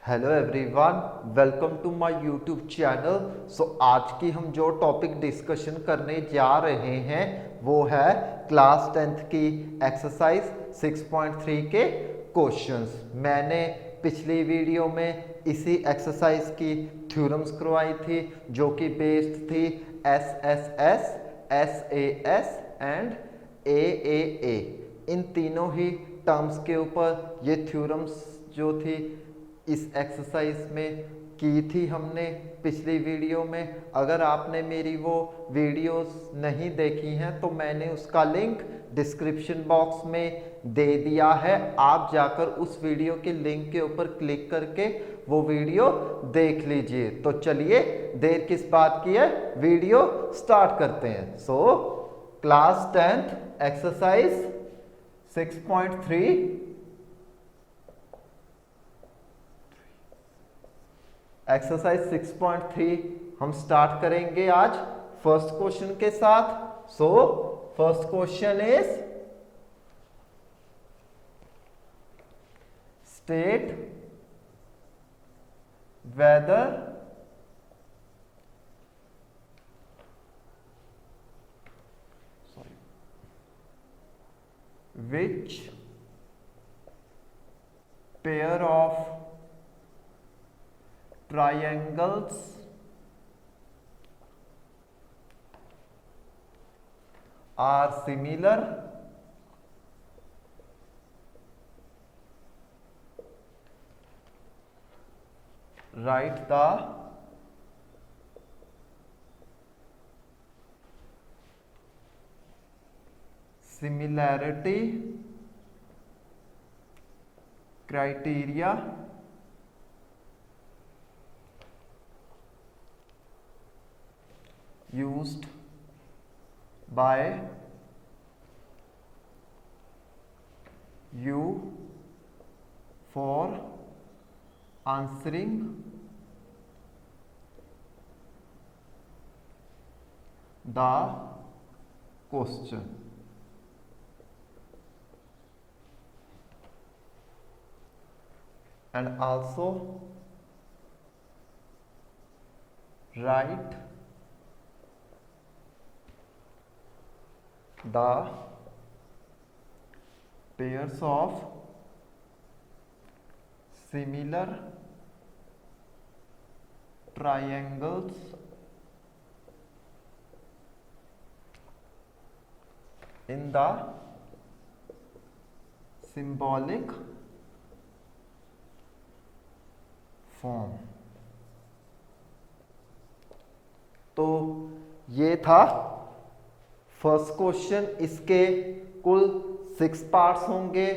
Hello everyone, welcome to my YouTube channel. आज की हम जो टॉपिक डिस्कशन करने जा रहे हैं वो है क्लास 10th की एक्सरसाइज 6.3 के क्वेश्चंस। मैंने पिछली वीडियो में इसी एक्सरसाइज की थ्योरम्स करवाई थी जो कि बेस्ड थी S S S, S A S and A. इन तीनों ही टर्म्स के ऊपर ये थ्योरम्स जो थी इस एक्सरसाइज में की थी हमने पिछली वीडियो में। अगर आपने मेरी वो वीडियोस नहीं देखी हैं तो मैंने उसका लिंक डिस्क्रिप्शन बॉक्स में दे दिया है। आप जाकर उस वीडियो के लिंक के ऊपर क्लिक करके वो वीडियो देख लीजिए। तो चलिए देर किस बात की है, वीडियो स्टार्ट करते हैं। क्लास 10th एक्सरसाइज 6.3 एक्सरसाइज 6.3 हम स्टार्ट करेंगे आज फर्स्ट क्वेश्चन के साथ। First question is state whether which pair of triangles are similar write the similarity criteria used by you for answering the question। And also write the pairs of similar triangles in the symbolic form। तो ये था first question. इसके कुल 6 parts होंगे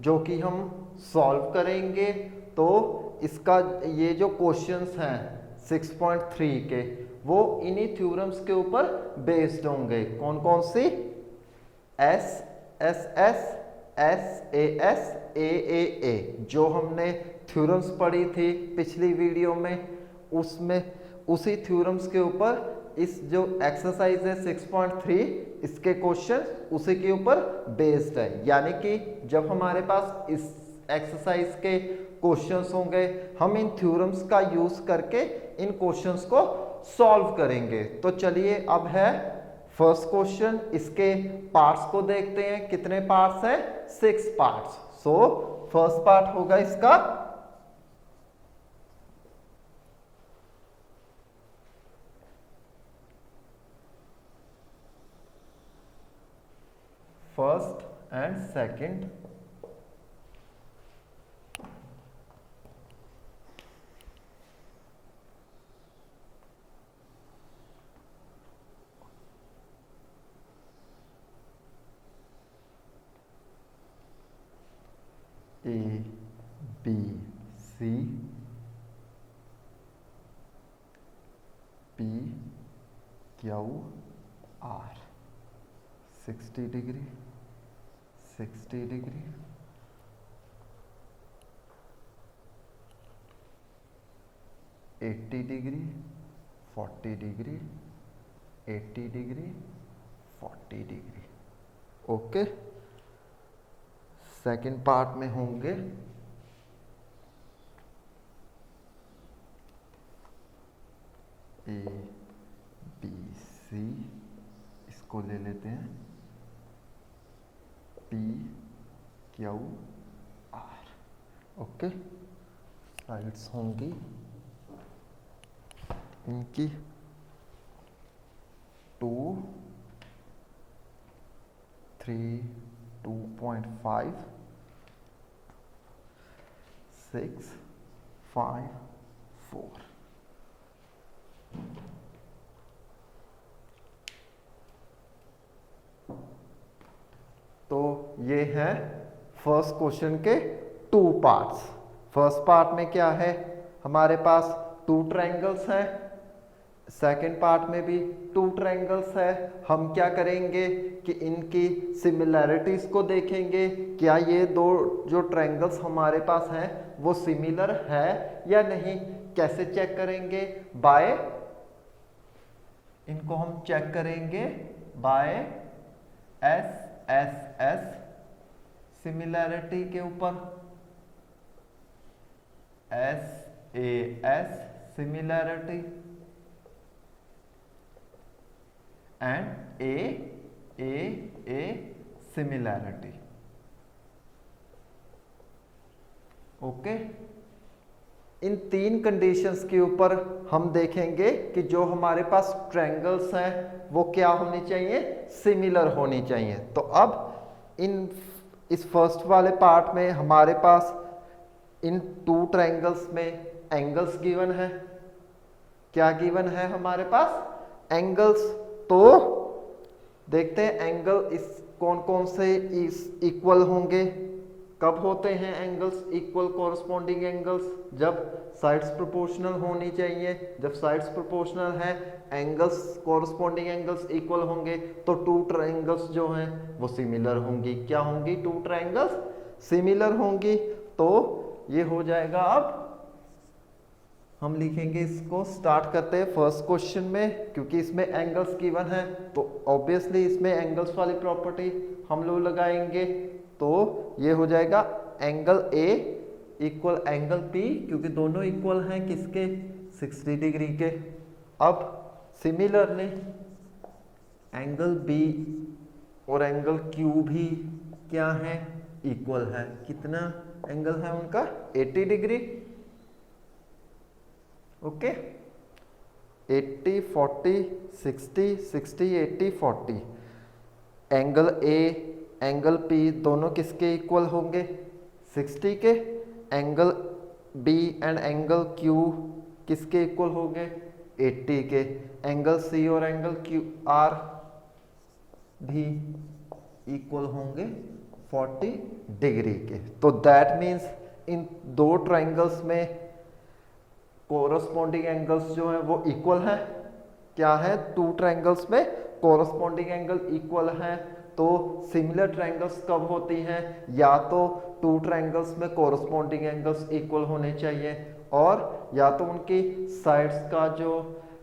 जो कि हम solve करेंगे। तो इसका ये जो क्वेश्चंस हैं 6.3 के वो इन्हीं थ्योरम्स के ऊपर बेस्ड होंगे। कौन कौन सी? S S S, S A जो हमने थ्योरम्स पढ़ी थी पिछली वीडियो में, उसमें उसी थ्योरम्स के ऊपर इस जो एक्सरसाइज है 6.3 इसके क्वेश्चन उसी के ऊपर बेस्ड है। यानी कि जब हमारे पास इस एक्सरसाइज के क्वेश्चंस होंगे हम इन थ्योरम्स का यूज करके इन क्वेश्चंस को सॉल्व करेंगे। तो चलिए अब है फर्स्ट क्वेश्चन। इसके पार्ट्स को देखते हैं। कितने पार्ट्स हैं? 6 पार्ट्स। फर्स्ट पार्ट होगा इसका first and second. A B C P Q R 60 degree 60 degree 80 degree 40 degree 80 degree 40 degree. Okay, second part में होंगे ए बी सी, इसको ले लेते हैं P Q R. Okay, sides होंगी इनकी 2, 3, 2.5, 6, 5, 4। तो ये है फर्स्ट क्वेश्चन के 2 पार्ट्स। फर्स्ट पार्ट में क्या है, हमारे पास 2 ट्रायंगल्स हैं, सेकेंड पार्ट में भी 2 ट्रायंगल्स है। हम क्या करेंगे कि इनकी सिमिलैरिटीज को देखेंगे, क्या ये दो जो ट्रायंगल्स हमारे पास हैं वो सिमिलर है या नहीं। कैसे चेक करेंगे, बाय, इनको हम चेक करेंगे बाय एस सिमिलैरिटी के ऊपर, SAS similarity and A similarity. Okay, in 3 conditions के ऊपर हम देखेंगे कि जो हमारे पास ट्रायंगल्स हैं वो क्या होनी चाहिए, सिमिलर होनी चाहिए। तो अब इस फर्स्ट वाले पार्ट में हमारे पास इन 2 ट्रायंगल्स में एंगल्स गिवन है। क्या गिवन है हमारे पास, एंगल्स। तो देखते हैं एंगल इस कौन कौन से इक्वल होंगे। कब होते हैं एंगल्स इक्वल, कोरस्पॉन्डिंग एंगल्स, जब साइड्स प्रोपोर्शनल होनी चाहिए। जब साइड्स प्रोपोर्शनल है, एंगल्स कोरस्पॉन्डिंग एंगल्स इक्वल होंगे, तो 2 ट्रायंगल्स जो हैं वो सिमिलर होंगी। क्या होंगी, 2 ट्रायंगल्स सिमिलर होंगी। तो ये हो जाएगा। अब हम लिखेंगे इसको, स्टार्ट करते हैं फर्स्ट क्वेश्चन में, क्योंकि इसमें एंगल्स गिवन है तो ऑब्वियसली इसमें एंगल्स वाली प्रॉपर्टी हम लोग लगाएंगे। तो ये हो जाएगा angle A equal angle P, क्योंकि दोनों इक्वल हैं किसके, 60 डिग्री के। अब सिमिलरली एंगल B और एंगल Q भी क्या है, इक्वल है। कितना एंगल है उनका, 80 degree. Okay, 80, 40, 60, 60, 80, 40। Angle A angle P दोनों किसके इक्वल होंगे, 60 के। Angle B and angle Q किसके इक्वल होंगे, 80 के। एंगल C और एंगल QR भी इक्वल होंगे 40 डिग्री के। तो दैट मीन्स इन 2 ट्रायंगल्स में कोरस्पॉन्डिंग एंगल्स जो है वो इक्वल है। क्या है, 2 ट्रायंगल्स में कोरस्पॉन्डिंग एंगल इक्वल है। तो सिमिलर ट्रायंगल्स कब होती हैं, या तो 2 ट्रायंगल्स में कोरस्पॉन्डिंग एंगल्स इक्वल होने चाहिए, और या तो उनकी साइड्स का जो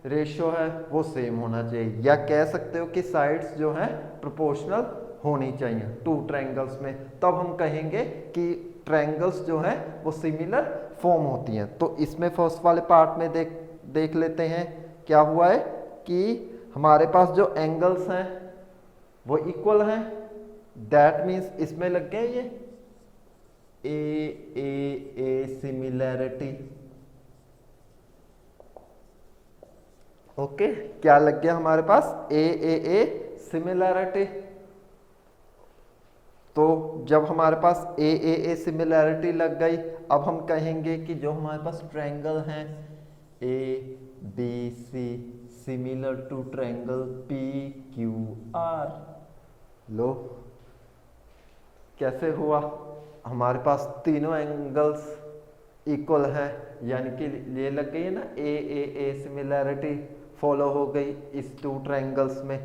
रेशियो है वो सेम होना चाहिए, या कह सकते हो कि साइड्स जो है प्रोपोर्शनल होनी चाहिए 2 ट्रायंगल्स में। तब हम कहेंगे कि ट्रायंगल्स जो हैं वो सिमिलर फॉर्म होती हैं। तो इसमें फर्स्ट वाले पार्ट में देख लेते हैं क्या हुआ है कि हमारे पास जो एंगल्स हैं वो इक्वल हैं। दैट मीन्स इसमें लग गया ये ए सिमिलैरिटी। ओके, क्या लग गया हमारे पास, ए सिमिलैरिटी। तो जब हमारे पास ए सिमिलैरिटी लग गई, अब हम कहेंगे कि जो हमारे पास ट्रायंगल हैं ABC similar to triangle PQR। लो कैसे हुआ, हमारे पास तीनों एंगल्स इक्वल है, यानी कि ये लग गई है ना, ए सिमिलैरिटी फॉलो हो गई इस 2 ट्रायंगल्स में।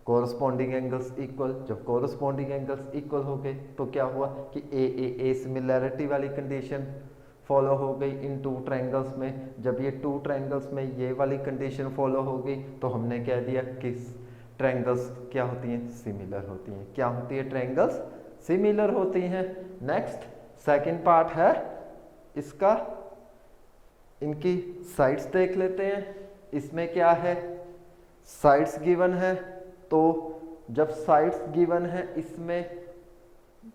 कोरस्पॉन्डिंग एंगल्स इक्वल, जब कोरस्पॉन्डिंग एंगल्स इक्वल हो गए तो क्या हुआ कि ए सिमिलैरिटी वाली कंडीशन फॉलो हो गई इन 2 ट्रायंगल्स में। जब ये 2 ट्रायंगल्स में ये वाली कंडीशन फॉलो हो गई तो हमने कह दिया कि ट्रायंगल्स क्या होती हैं, सिमिलर होती हैं। क्या होती है, ट्रायंगल्स सिमिलर होती हैं। नेक्स्ट सेकंड पार्ट है इसका, इनकी साइड्स देख लेते हैं। इसमें क्या है, साइड्स गिवन है, तो जब साइड्स गिवन है इसमें,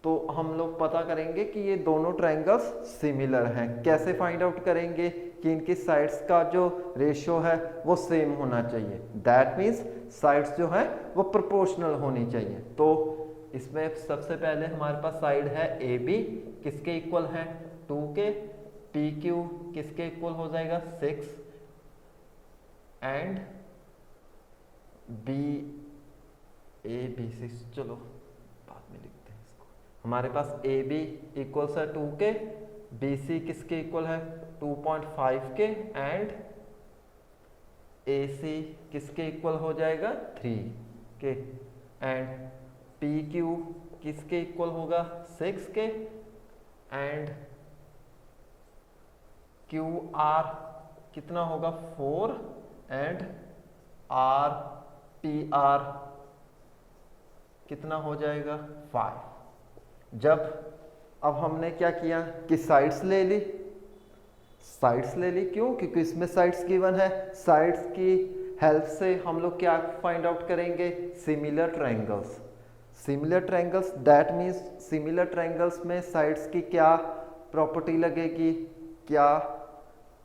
तो हम लोग पता करेंगे कि ये दोनों ट्रायंगल्स सिमिलर हैं। कैसे फाइंड आउट करेंगे कि इनकी साइड्स का जो रेशियो है वो सेम होना चाहिए, दैट मीन्स साइड्स जो है वो प्रोपोर्शनल होनी चाहिए। तो इसमें सबसे पहले हमारे पास साइड है ए बी, किसके इक्वल है 2 के, पी क्यू किसके इक्वल हो जाएगा 6 एंड बी ए बी 6, चलो बाद में लिखते हैं इसको। हमारे पास ए बी इक्वल्स है 2 के, बी सी किसके इक्वल है 2.5 के एंड ए सी किसके इक्वल हो जाएगा 3 के एंड पी क्यू किसके इक्वल होगा 6 के एंड क्यू आर कितना होगा 4 एंड आर पी आर कितना हो जाएगा 5। जब अब हमने क्या किया कि साइड्स ले ली, साइड्स ले ली क्यों, क्योंकि इसमें साइड्स गिवन है, साइड्स की हेल्प से हम लोग क्या फाइंड आउट करेंगे, similar triangles. Similar triangles that means similar triangles में साइड्स की क्या प्रॉपर्टी लगेगी, क्या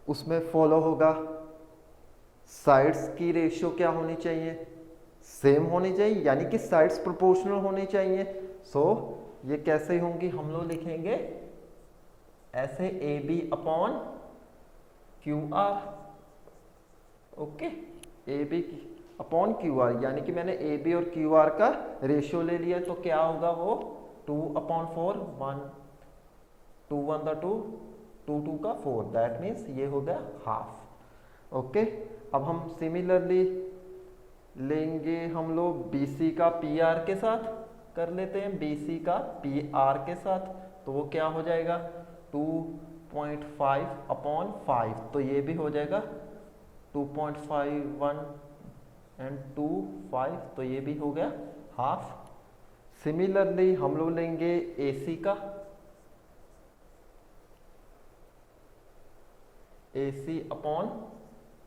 उसमें फॉलो होगा, साइड्स की रेशियो क्या होनी चाहिए, सेम होनी चाहिए, यानी कि साइड्स प्रोपोर्शनल होनी चाहिए। सो ये कैसे होंगी, हम लोग लिखेंगे ऐसे A B upon Q R, okay, A B upon Q R, यानी कि मैंने ए बी और क्यू आर का रेशियो ले लिया, तो क्या होगा वो 2/4, 1 2 1 2 2 2 का 4, दैट मीन्स ये हो गया हाफ। ओके, अब हम सिमिलरली लेंगे हम लोग बी सी का पी आर के साथ, कर लेते हैं बी सी का पी आर के साथ, तो वो क्या हो जाएगा 2.5/5, तो ये भी हो जाएगा 2.51 एंड 2 5, तो ये भी हो गया हाफ। सिमिलरली हम लोग लेंगे ए सी का, ए सी upon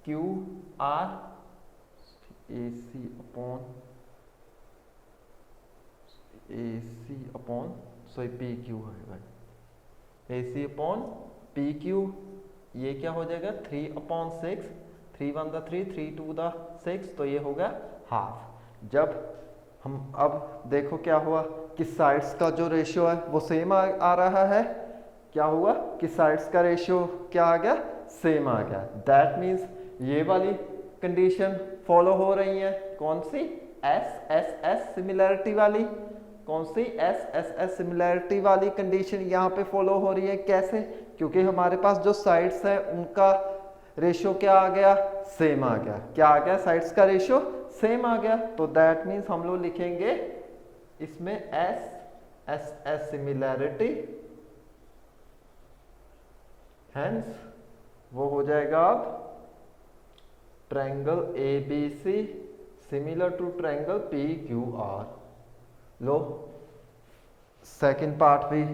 Q are, A C upon sorry P Q है भाई, ए सी अपॉन पी क्यू, ये क्या हो जाएगा 3/6, 3 1 3 3 2 6, तो ये हो गया हाफ। जब हम अब देखो क्या हुआ कि साइड्स का जो रेशियो है वो सेम आ रहा है, क्या हुआ कि साइड्स का रेशियो क्या आ गया, सेम आ गया, दैट मीन्स ये वाली कंडीशन फॉलो हो रही है, कौन सी, एस एस एस सिमिलैरिटी वाली, कौन सी, एस एस एस सिमिलैरिटी वाली कंडीशन यहाँ पे फॉलो हो रही है। कैसे, क्योंकि हमारे पास जो साइड्स है उनका रेशियो क्या आ गया, सेम आ गया, क्या आ गया, साइड्स का रेशियो सेम आ गया, तो दैट मीन्स हम लोग लिखेंगे इसमें S S S similarity, hence वो हो जाएगा अब triangle A B C similar to triangle P Q R. लो सेकंड पार्ट भी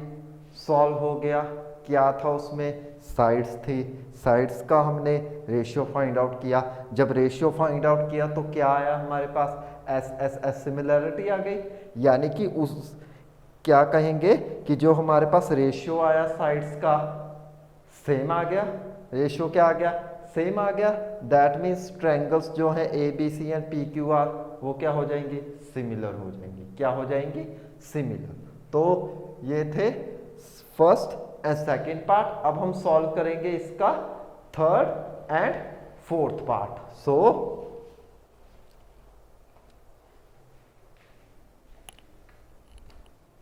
सॉल्व हो गया, क्या था उसमें, साइड्स थी, साइड्स का हमने रेशियो फाइंड आउट किया, जब रेशियो फाइंड आउट किया तो क्या आया हमारे पास, एस एस एस सिमिलैरिटी आ गई, यानी कि उस क्या कहेंगे कि जो हमारे पास रेशियो आया साइड्स का सेम आ गया, रेशियो क्या आ गया, सेम आ गया, दैट मीन्स ट्रायंगल्स जो है A B C and P Q R वो क्या हो जाएंगी, सिमिलर हो जाएंगी, क्या हो जाएंगी, सिमिलर। तो ये थे फर्स्ट एंड सेकेंड पार्ट। अब हम सॉल्व करेंगे इसका third and fourth part. So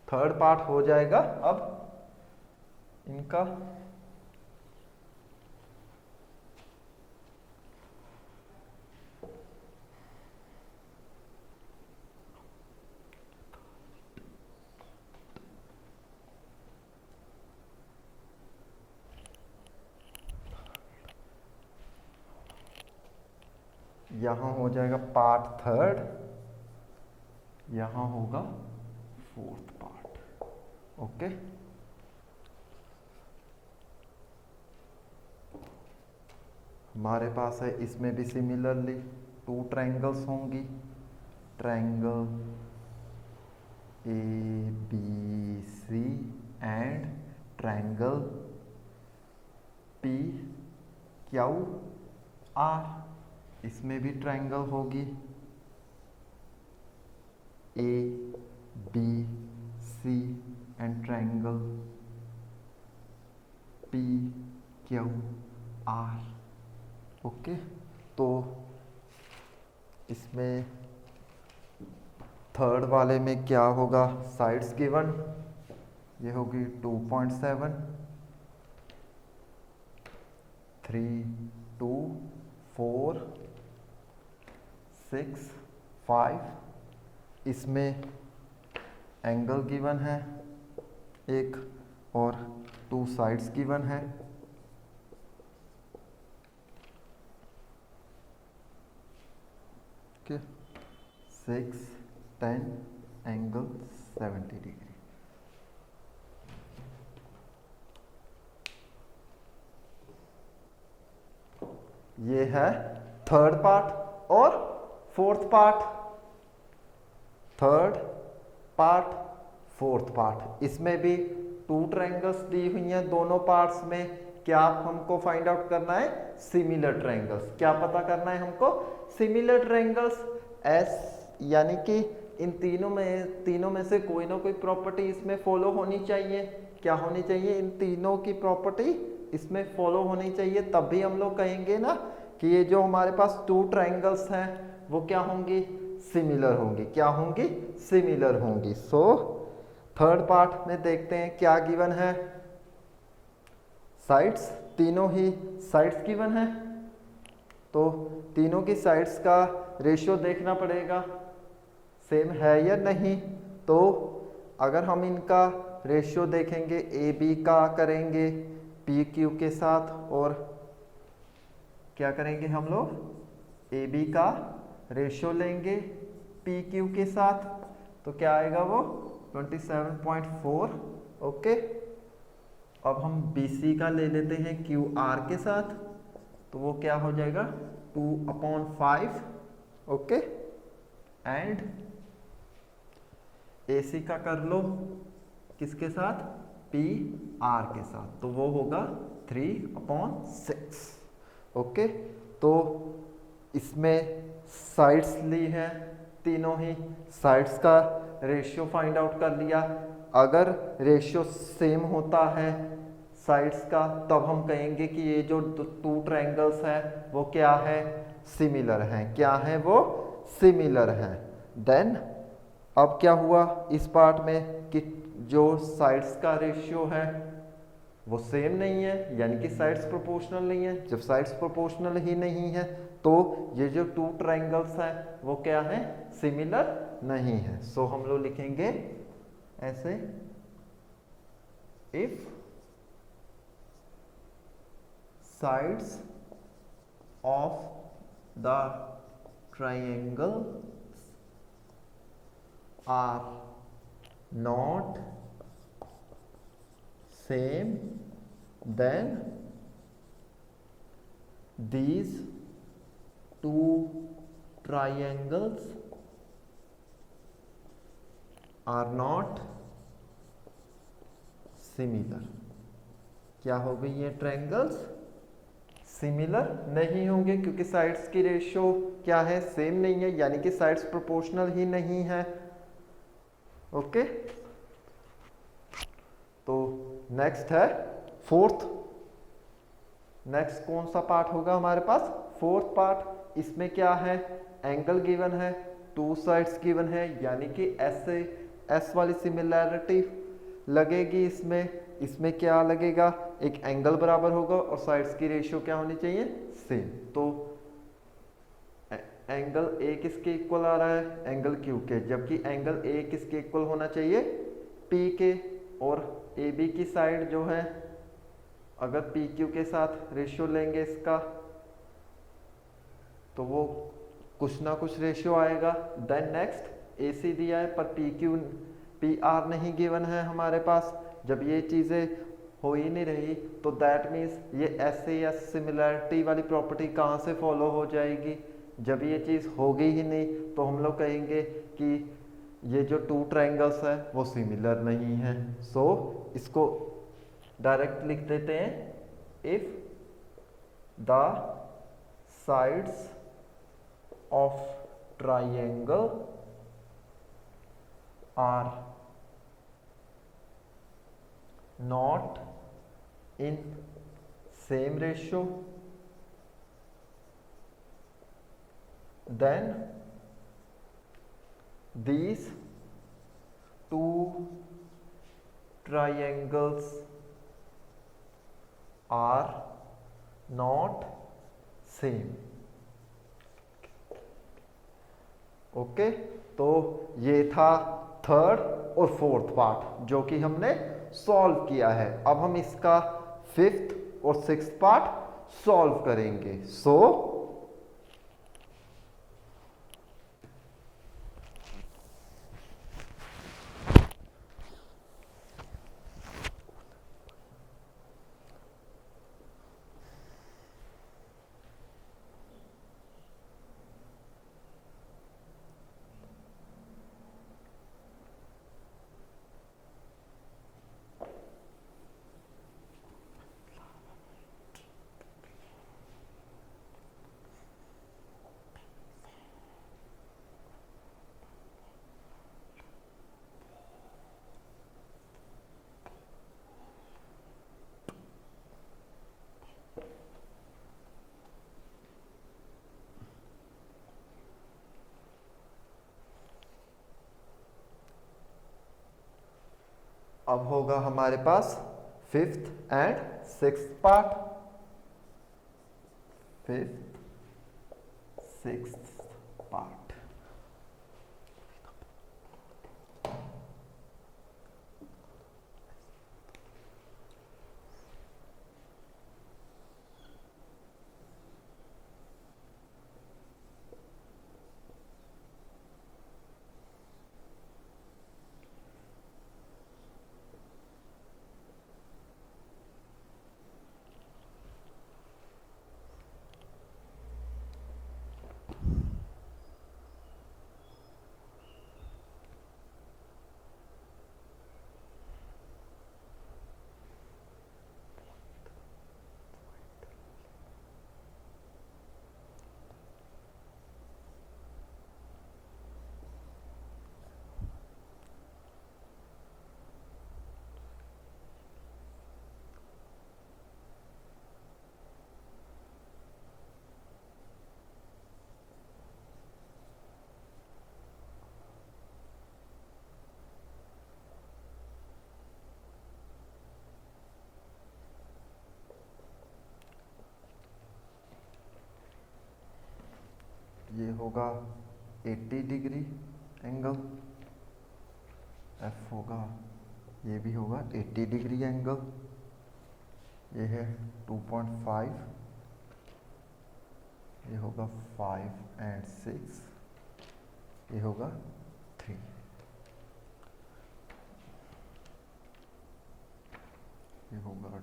third part हो जाएगा अब इनका, यहां हो जाएगा पार्ट थर्ड, यहां होगा फोर्थ पार्ट, ओके। हमारे पास है, इसमें भी सिमिलरली टू ट्रायंगल्स होंगी, triangle A B C and triangle P Q R. इसमें भी ट्रायंगल होगी A B C and triangle P Q R. Okay, तो इसमें थर्ड वाले में क्या होगा, साइड्स गिवन, ये होगी 2.7, 3, 2, 4, 6, 5। इसमें एंगल गिवन है एक और 2 साइड्स गिवन है। Okay, 6, 10 angle 70 degree. ये है थर्ड पार्ट और fourth part. Third part, fourth part, इसमें भी 2 ट्रायंगल्स दी हुई हैं दोनों पार्ट्स में। क्या हमको फाइंड आउट करना है, सिमिलर ट्रायंगल्स। क्या पता करना है हमको, सिमिलर ट्रायंगल्स। एस यानी कि इन तीनों में से कोई ना कोई प्रॉपर्टी इसमें फॉलो होनी चाहिए। क्या होनी चाहिए, इन तीनों की प्रॉपर्टी इसमें फॉलो होनी चाहिए, तभी हम लोग कहेंगे ना कि ये जो हमारे पास 2 ट्रायंगल्स हैं वो क्या होंगी, सिमिलर होंगी। क्या होंगी, सिमिलर होंगी। सो थर्ड पार्ट में देखते हैं क्या गिवन है, साइड्स, तीनों ही साइड्स गिवन है। तो तीनों की साइड्स का रेशियो देखना पड़ेगा सेम है या नहीं। तो अगर हम इनका रेशियो देखेंगे, ए बी का करेंगे पी क्यू के साथ, और क्या करेंगे हम लोग, ए बी का रेशियो लेंगे पी क्यू के साथ, तो क्या आएगा वो 27.4। ओके, अब हम बी सी का ले लेते हैं क्यू आर के साथ, तो वो क्या हो जाएगा 2/5। ओके, एंड ए सी का कर लो किसके साथ, पी आर के साथ, तो वो होगा 3/6। ओके, तो इसमें साइड्स ली है, तीनों ही साइड्स का रेशियो फाइंड आउट कर लिया। अगर रेशियो सेम होता है साइड्स का, तब हम कहेंगे कि ये जो 2 ट्रायंगल्स हैं वो क्या है, सिमिलर हैं। क्या है वो, सिमिलर हैं। देन अब क्या हुआ इस पार्ट में कि जो साइड्स का रेशियो है वो सेम नहीं है, यानी कि साइड्स प्रोपोर्शनल नहीं है। जब साइड्स प्रोपोर्शनल ही नहीं है तो ये जो 2 ट्रायंगल्स हैं वो क्या है, सिमिलर नहीं है। सो हम लोग लिखेंगे ऐसे, if sides of the triangle are not same then these 2 triangles are not similar। क्या हो गई ये ट्रायंगल्स, सिमिलर नहीं होंगे, क्योंकि साइड्स की रेशियो क्या है, सेम नहीं है, यानी कि साइड्स प्रोपोर्शनल ही नहीं है। ओके, तो नेक्स्ट है फोर्थ। नेक्स्ट कौन सा पार्ट होगा हमारे पास, फोर्थ पार्ट। इसमें क्या है, एंगल गिवन है, 2 साइड्स गिवन है, यानी कि एस वाली सिमिलैरिटी लगेगी इसमें। इसमें क्या लगेगा, एक एंगल बराबर होगा और साइड्स की रेशियो क्या होनी चाहिए, सेम। तो एंगल ए किसके इक्वल आ रहा है, एंगल क्यू के, जबकि एंगल ए किसके इक्वल होना चाहिए, पी के। और ए बी की साइड जो है, अगर पी क्यू के साथ रेशियो लेंगे इसका, तो वो कुछ ना कुछ रेशियो आएगा। देन नेक्स्ट ए सी दिया है पर पी क्यू पी आर नहीं गिवन है हमारे पास। जब ये चीज़ें हो ही नहीं रही, तो दैट मीन्स ये SAS सिमिलैरिटी वाली प्रॉपर्टी कहाँ से फॉलो हो जाएगी? जब ये चीज़ होगी ही नहीं तो हम लोग कहेंगे कि ये जो टू ट्रायंगल्स है वो सिमिलर नहीं है। सो इसको डायरेक्ट लिख देते हैं, if the sides of triangle are not in same ratio, then these two triangles are not same। Okay, तो ये था थर्ड और फोर्थ पार्ट जो कि हमने सॉल्व किया है। अब हम इसका फिफ्थ और सिक्स्थ पार्ट सॉल्व करेंगे। सो अब होगा हमारे पास fifth and sixth part. Fifth sixth part. ये होगा 80 डिग्री एंगल, एफ होगा, ये भी होगा 80 डिग्री एंगल। ये है 2.5, ये होगा 5 एंड 6, ये होगा 3। ये होगा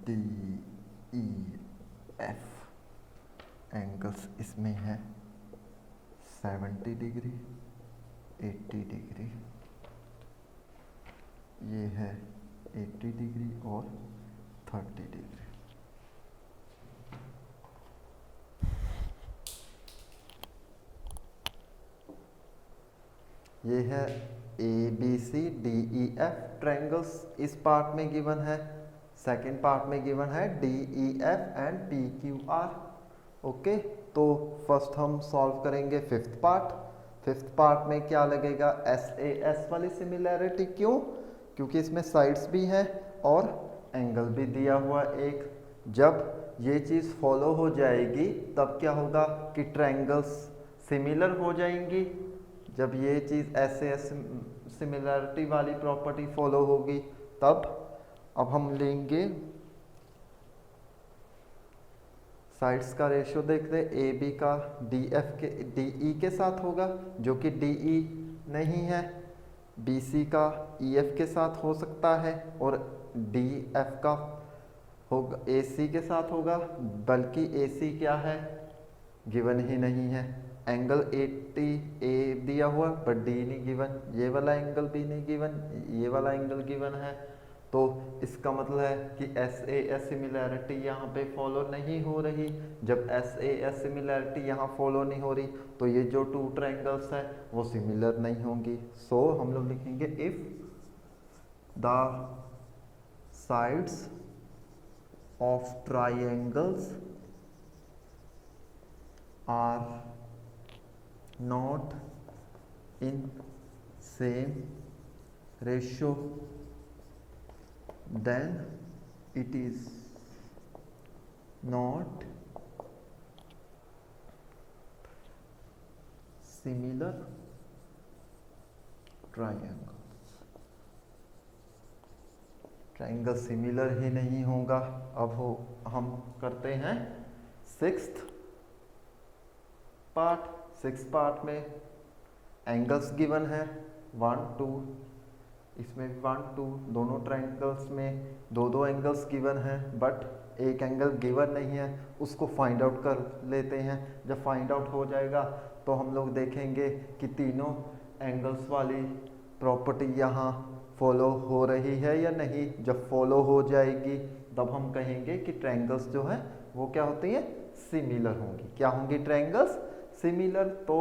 DEF एंगल्स इसमें है 70 डिग्री, 80 डिग्री, ये है 80 डिग्री और 30 डिग्री। ये है ABCDEF ट्रायंगल्स इस पार्ट में गिवन है। सेकेंड पार्ट में गिवन है DEF एंड PQR। ओके, तो फर्स्ट हम सॉल्व करेंगे फिफ्थ पार्ट। फिफ्थ पार्ट में क्या लगेगा? SAS वाली सिमिलैरिटी। क्यों? क्योंकि इसमें साइड्स भी हैं और एंगल भी दिया हुआ एक। जब ये चीज़ फॉलो हो जाएगी तब क्या होगा कि ट्रायंगल्स सिमिलर हो जाएंगी। जब ये चीज़ SAS सिमिलैरिटी वाली प्रॉपर्टी फॉलो होगी तब। अब हम लेंगे साइड्स का रेशियो, देख रहे AB का DE के साथ होगा, जो कि DE नहीं है। BC का EF के साथ हो सकता है और DF का होगा AC के साथ होगा, बल्कि AC क्या है, गिवन ही नहीं है। एंगल 80 A दिया हुआ बट D नहीं गिवन, ये वाला एंगल भी नहीं गिवन, ये वाला एंगल गिवन है। तो इसका मतलब है कि SAS सिमिलैरिटी यहाँ पे फॉलो नहीं हो रही। जब SAS सिमिलैरिटी यहाँ फॉलो नहीं हो रही तो ये जो टू ट्रायंगल्स है वो सिमिलर नहीं होंगी। सो हम लोग लिखेंगे if the sides of triangles are not in same ratio then it is not similar triangle। Triangle similar ही नहीं होगा। अब हम करते हैं सिक्स्थ पार्ट में एंगल्स गिवन है 1 2, इसमें भी 1 2, दोनों ट्रायंगल्स में दो एंगल्स गिवन हैं बट एक एंगल गिवन नहीं है, उसको फाइंड आउट कर लेते हैं। जब फाइंड आउट हो जाएगा तो हम लोग देखेंगे कि तीनों एंगल्स वाली प्रॉपर्टी यहाँ फॉलो हो रही है या नहीं। जब फॉलो हो जाएगी तब हम कहेंगे कि ट्रायंगल्स जो है वो क्या होती हैं, सिमिलर होंगी। क्या होंगी, ट्रायंगल्स सिमिलर। तो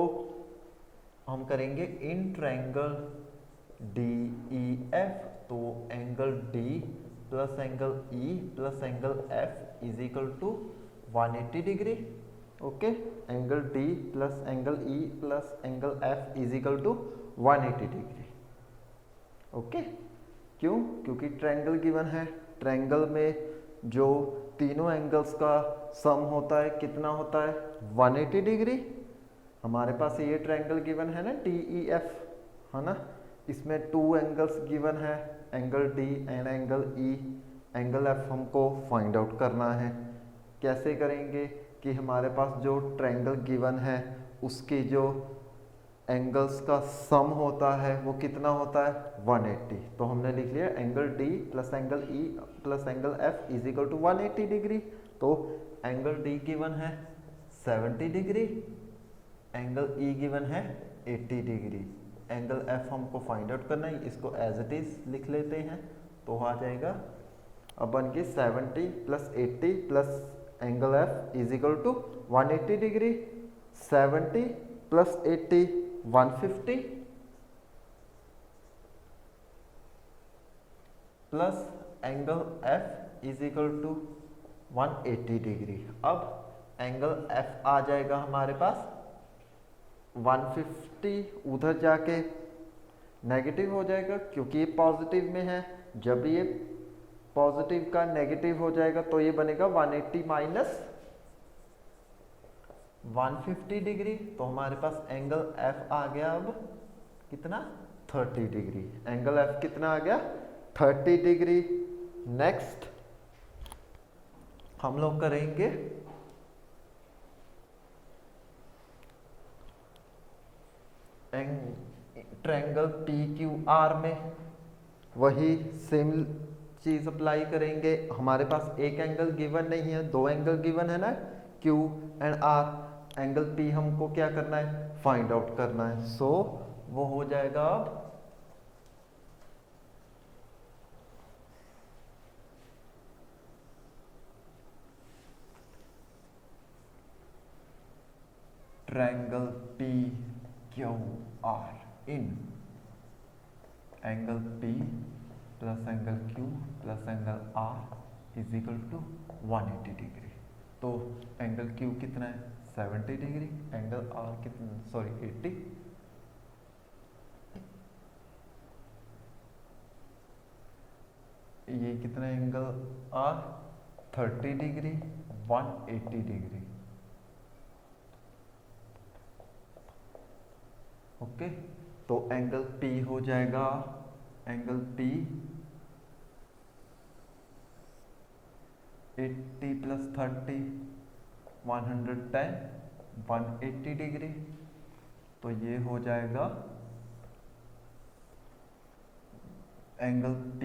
हम करेंगे इन ट्रायंगल DEF, तो angle D plus angle E plus angle F is equal to 180 degree. Okay, angle D plus angle E plus angle F is equal to 180 degree. Okay, क्यों? क्योंकि triangle given है। Triangle में जो तीनों angles का सम होता है कितना होता है, 180 डिग्री। हमारे पास ये ट्रायंगल गिवन है ना DEF, है ना। इसमें 2 एंगल्स गिवन है, angle D and angle E। Angle F हमको फाइंड आउट करना है। कैसे करेंगे कि हमारे पास जो ट्रायंगल गिवन है उसके जो एंगल्स का सम होता है वो कितना होता है, 180। तो हमने लिख लिया angle D plus angle E plus angle F is equal to 180 degree. तो एंगल D गिवन है 70 डिग्री, एंगल E गिवन है 80 डिग्री। एंगल F हमको फाइंड आउट करना है, इसको एज इट इज लिख लेते हैं तो आ जाएगा अब बन के 70 plus 80 plus angle F is equal to 180 degree. 70 plus 80 150 plus angle F is equal to 180 degree. अब एंगल F आ जाएगा हमारे पास 150, उधर जाके नेगेटिव हो जाएगा क्योंकि ये पॉजिटिव में है। जब ये पॉजिटिव का नेगेटिव हो जाएगा तो ये बनेगा 180 माइनस 150 डिग्री। तो हमारे पास एंगल F आ गया अब कितना, 30 डिग्री। एंगल F कितना आ गया, 30 डिग्री। नेक्स्ट हम लोग करेंगे ट्रायंगल PQR में वही सेम चीज अप्लाई करेंगे। हमारे पास एक एंगल गिवन नहीं है, 2 एंगल गिवन है ना, Q and R। Angle P हमको क्या करना है, फाइंड आउट करना है। सो वो हो जाएगा अब triangle PQR in angle P plus angle Q plus angle R is equal to 180 degree. तो एंगल Q कितना है, 70 डिग्री, एंगल R कितना, सॉरी 80, ये कितना angle R 30 degree, 180 degree. Okay, तो एंगल P हो जाएगा, एंगल P 80 प्लस 30 110, 180 डिग्री। तो ये हो जाएगा एंगल P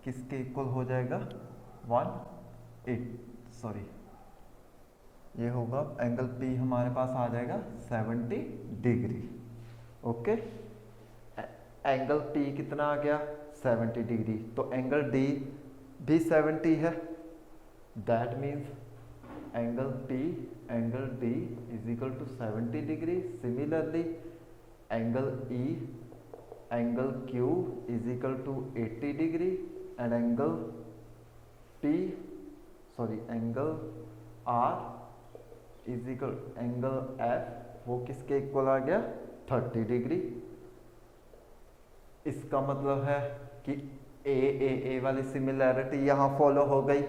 किसके इक्वल हो जाएगा 180, ये होगा एंगल P हमारे पास आ जाएगा 70 डिग्री। ओके, एंगल P कितना आ गया 70 डिग्री, तो एंगल D भी 70 है, that means angle P angle D is equal to 70 degree. Similarly angle E angle Q is equal to 80 degree and angle angle R is equal angle F वो किसके equal आ गया 30 degree. इसका मतलब है कि ए वाली सिमिलैरिटी यहाँ फॉलो हो गई।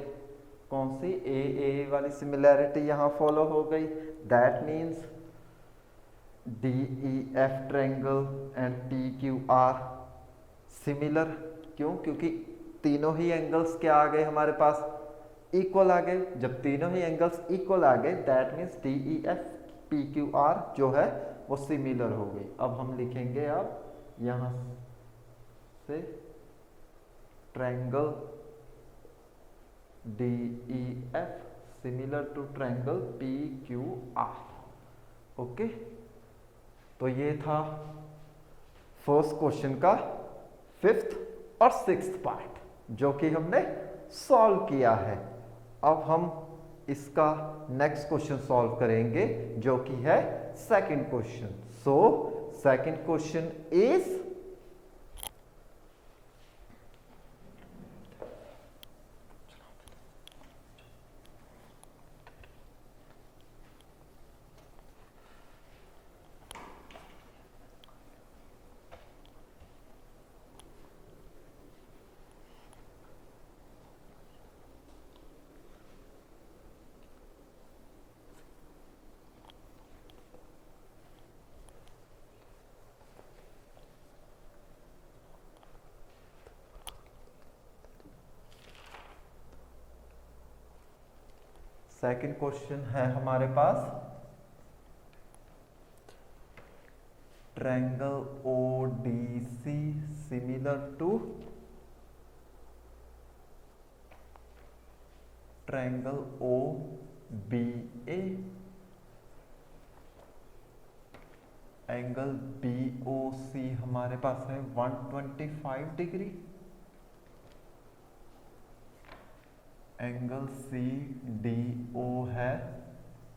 कौन सी ए वाली सिमिलैरिटी यहाँ फॉलो हो गई, that means D E F triangle and P Q are similar. क्यों? क्योंकि तीनों ही एंगल्स क्या आ गए हमारे पास, इक्वल आ गए। जब तीनों ही एंगल्स इक्वल आ गए that means D E F P Q are जो है वो सिमिलर हो गई। अब हम लिखेंगे अब यहाँ से triangle D E F similar to triangle P Q R. Okay, तो ये था फर्स्ट क्वेश्चन का 5th और 6th पार्ट जो कि हमने सॉल्व किया है। अब हम इसका नेक्स्ट क्वेश्चन सॉल्व करेंगे जो कि है second question. So second question is second question है हमारे पास triangle O D C similar to triangle O B A. Angle B O C हमारे पास है 125 degree, angle C D O है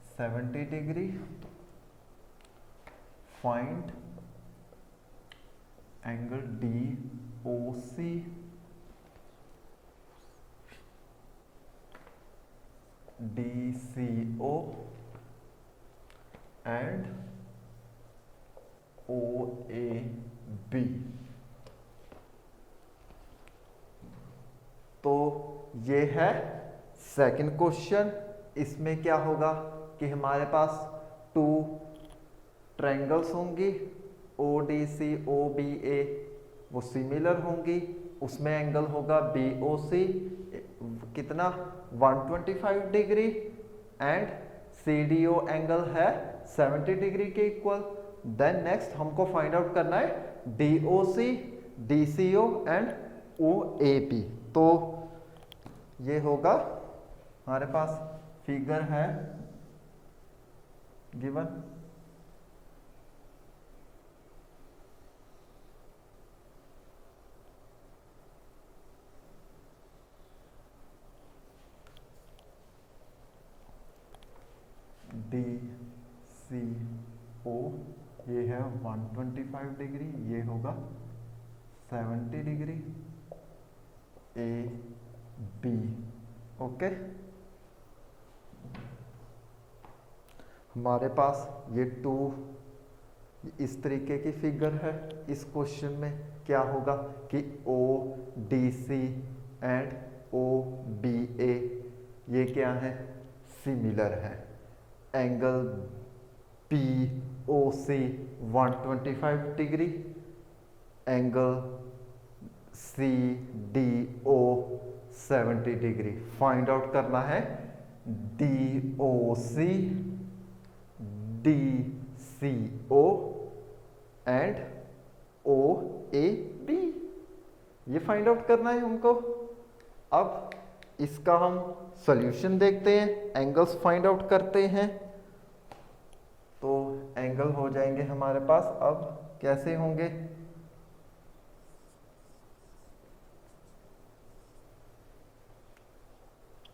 70 degree. Find angle D O C D C O and O A B. तो ये है second question. इसमें क्या होगा कि हमारे पास 2 ट्रायंगल्स होंगी, ओ डी सी ओ बी ए वो सिमिलर होंगी, उसमें एंगल होगा बी ओ सी कितना 125 degree and C D O angle है 70 डिग्री के इक्वल। देन नेक्स्ट हमको फाइंड आउट करना है D O C D C O and O A P. तो ये होगा हमारे पास फिगर है गिवन, डी सी ओ ये है 125 डिग्री, ये होगा 70 डिग्री, ए बी। ओके, हमारे पास ये 2 इस तरीके की फिगर है। इस क्वेश्चन में क्या होगा कि O D C and O B A ये क्या है सिमिलर है। Angle P O C 125 degree, angle C D O 70 degree. Find out करना है D O C D C O and O A B. ये फाइंड आउट करना है हमको। अब इसका हम सॉल्यूशन देखते हैं, एंगल्स फाइंड आउट करते हैं। तो एंगल हो जाएंगे हमारे पास, अब कैसे होंगे,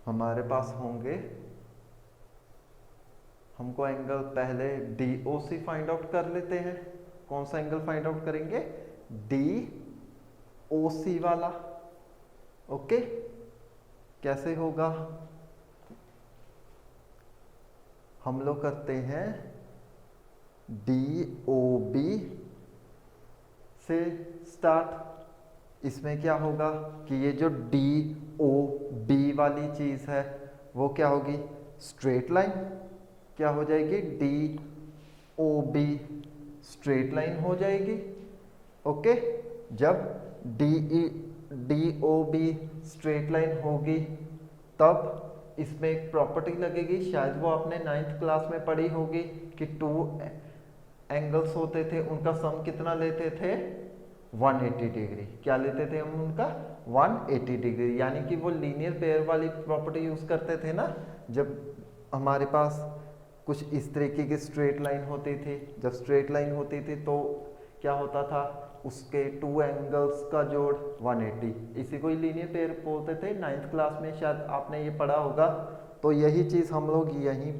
हमारे पास होंगे, हमको एंगल पहले DOC फाइंड आउट कर लेते हैं। कौन सा एंगल फाइंड आउट करेंगे, DOC वाला। ओके, कैसे होगा, हम लोग करते हैं DOB से स्टार्ट। इसमें क्या होगा कि ये जो DOB वाली चीज है वो क्या होगी, स्ट्रेट लाइन। क्या हो जाएगी, DOB स्ट्रेट लाइन हो जाएगी। ओके, जब DOB स्ट्रेट लाइन होगी तब इसमें एक प्रॉपर्टी लगेगी, शायद वो आपने 9th क्लास में पढ़ी होगी कि टू एंगल्स होते थे, उनका सम कितना लेते थे, 180 डिग्री। क्या लेते थे हम उनका, 180 डिग्री। यानी कि वो लीनियर पेयर वाली प्रॉपर्टी यूज करते थे ना, जब हमारे पास कुछ इस तरीके की स्ट्रेट लाइन होती थी। जब स्ट्रेट लाइन होती थी तो क्या होता था, उसके टू एंगल्स का जोड़ 180, इसी को ही लीनियर पेयर बोलते थे। 9th क्लास में शायद आपने ये पढ़ा होगा। तो यही चीज हम लोग यहीं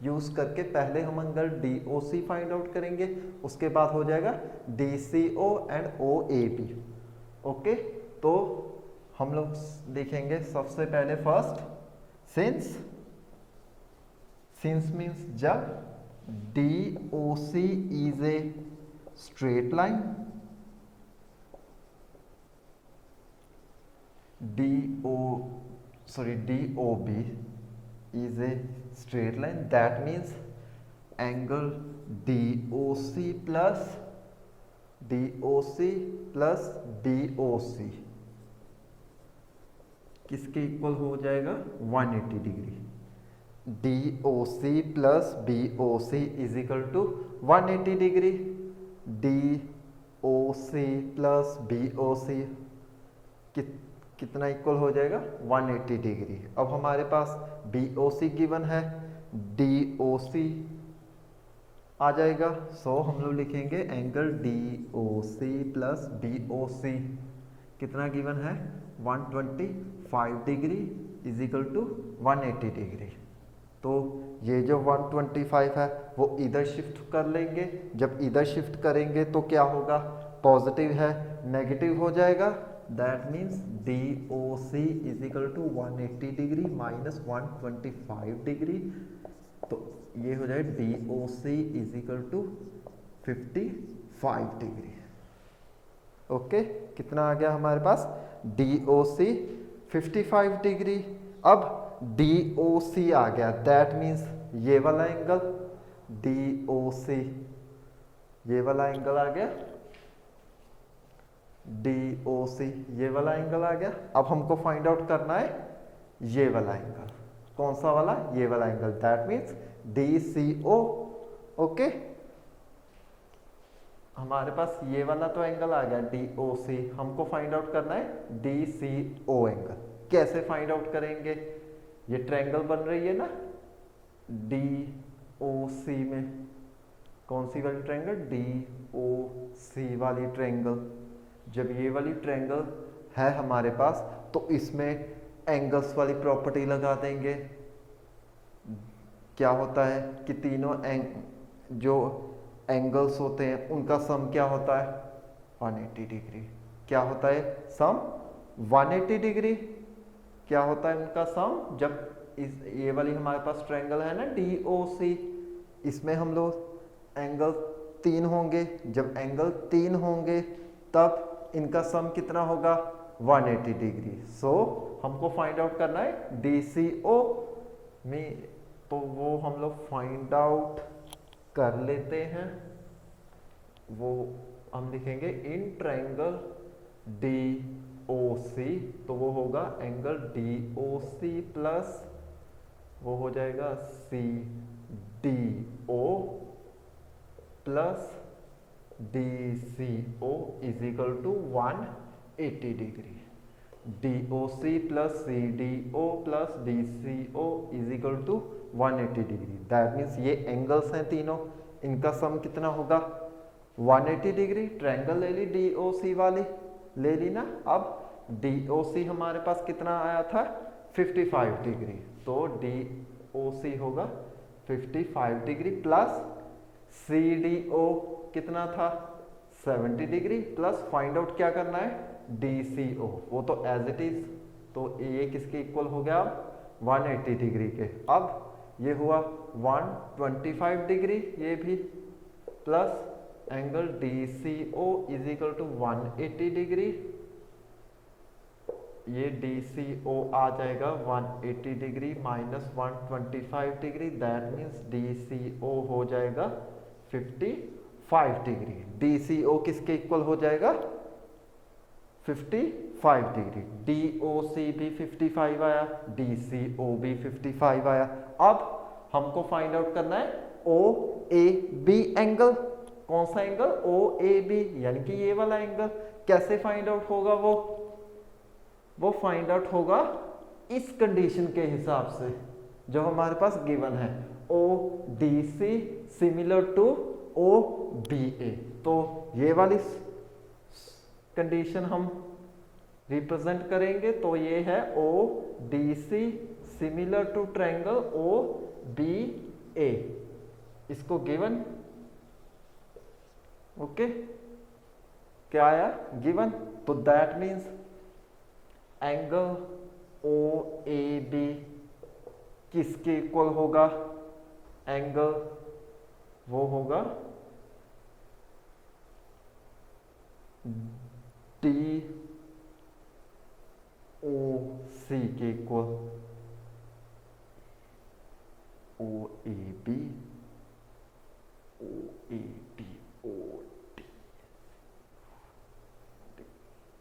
यूज करके पहले हम एंगल DOC फाइंड आउट करेंगे, उसके बाद हो जाएगा DCO एंड OAB। ओके, तो हम लोग देखेंगे सबसे पहले फर्स्ट, सिंस मीन्स जब DOC is a straight line, DOB is a straight line, that means angle DOC plus BOC किसके इक्वल हो जाएगा, 180 degree. DOC plus BOC is equal to 180 degree. DOC plus BOC कितना equal हो जाएगा, 180 degree. अब हमारे पास BOC गिवन है, DOC आ जाएगा। सो हम लोग लिखेंगे एंगल DOC प्लस BOC कितना गिवन है, 125 degree is equal to 180 degree. तो ये जो 125 है वो इधर शिफ्ट कर लेंगे। जब इधर शिफ्ट करेंगे तो क्या होगा, पॉजिटिव है नेगेटिव हो जाएगा। That means DOC is equal to 180 degree minus 125 degree. तो ये हो जाए DOC is equal to 55 degree. Okay, कितना आ गया हमारे पास, DOC 55 डिग्री। अब DOC आ गया, दैट मीन्स ये वाला एंगल, DOC ये वाला एंगल आ गया, DOC ये वाला एंगल आ गया। अब हमको फाइंड आउट करना है ये वाला एंगल, कौन सा वाला, ये वाला angle, that means DCO। Okay, हमारे पास ये वाला तो एंगल आ गया DOC, हमको फाइंड आउट करना है DCO एंगल। कैसे फाइंड आउट करेंगे, ये ट्रायंगल बन रही है ना DOC में, कौन सी वाली ट्रायंगल, DOC वाली ट्रायंगल। जब ये वाली ट्रायंगल है हमारे पास तो इसमें एंगल्स वाली प्रॉपर्टी लगा देंगे। क्या होता है कि तीनों जो एंगल्स होते हैं उनका सम क्या होता है, 180 डिग्री। क्या होता है सम, 180 डिग्री। क्या होता है उनका सम, जब ये वाली हमारे पास ट्रायंगल है ना DOC, इसमें हम लोग एंगल 3 होंगे। जब एंगल 3 होंगे तब इनका सम कितना होगा, 180 डिग्री। सो हमको फाइंड आउट करना है DCO में, तो वो हम लोग फाइंड आउट कर लेते हैं। वो हम लिखेंगे इन ट्रायंगल DOC, तो वो होगा एंगल DOC प्लस वो हो जाएगा CDO plus DCO is equal to 180 180 degree. DOC plus CDO plus DCO is equal to 180 degree. That means ये एंगल्स हैं तीनों, इनका सम कितना होगा 180 डिग्री। ट्रायंगल ले ली DOC वाली, ले ली ना। अब DOC हमारे पास कितना आया था 55 डिग्री, तो DOC होगा 55 डिग्री प्लस CDO कितना था 70 डिग्री प्लस फाइंड आउट क्या करना है DCO, वो तो एज इट इज, तो ये किसके इक्वल हो गया अब 180 डिग्री के। अब ये हुआ 125 डिग्री ये भी, plus angle DCO is equal to 180 degree, ये DCO आ जाएगा 180 degree minus 125 degree, that means DCO हो जाएगा 55 डिग्री। DCO किसके इक्वल हो जाएगा 55 डिग्री। DOC भी 55 आया, DCO भी 55 आया। अब हमको फाइंड आउट करना है OAB एंगल। कौन सा एंगल OAB, यानी कि ये वाला एंगल। कैसे फाइंड आउट होगा वो फाइंड आउट होगा इस कंडीशन के हिसाब से जो हमारे पास गिवन है, ODC सिमिलर टू OBA। तो ये वाली कंडीशन हम रिप्रेजेंट करेंगे, तो ये है ODC similar to triangle OBA, इसको गिवन। ओके, क्या आया गिवन, तो दैट मीन्स एंगल OAB किसके इक्वल होगा, एंगल वो होगा DOC के इक्वल। OAB OD।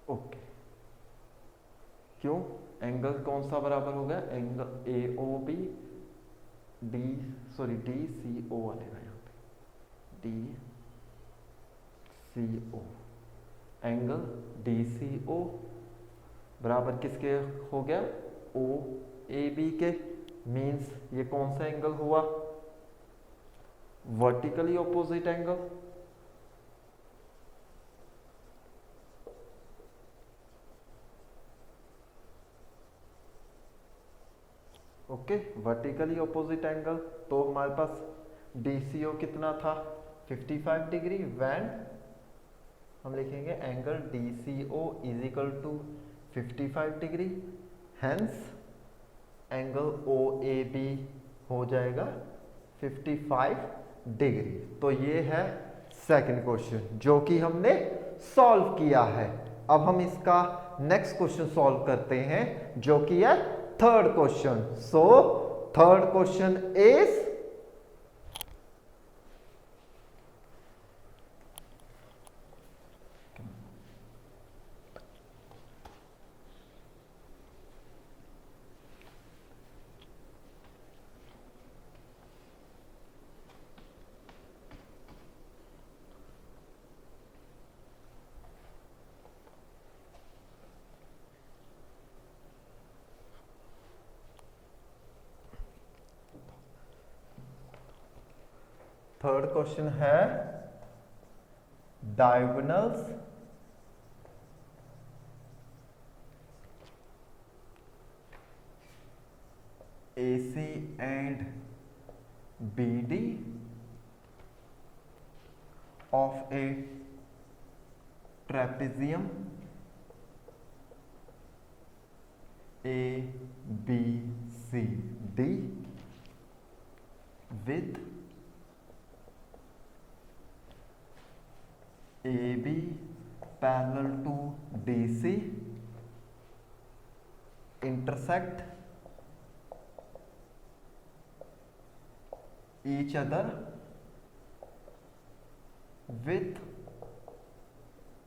ओके, क्यों, एंगल कौन सा बराबर हो गया, एंगल AOB DCO आएगा यहाँ पे, DCO एंगल DCO बराबर किसके हो गया OAB के। मीन्स ये कौन सा एंगल हुआ, vertically opposite angle. Okay, vertically opposite angle. तो हमारे पास DCO कितना था 55 डिग्री, वैन हम लिखेंगे angle DCO is equal to 55 degree, hence angle OAB हो जाएगा 55 डिग्री। तो ये है सेकंड क्वेश्चन जो कि हमने सॉल्व किया है। अब हम इसका नेक्स्ट क्वेश्चन सॉल्व करते हैं जो कि है third question. So third question is third question है diagonals AC and BD of a trapezium ABCD with AB parallel to DC intersect each other with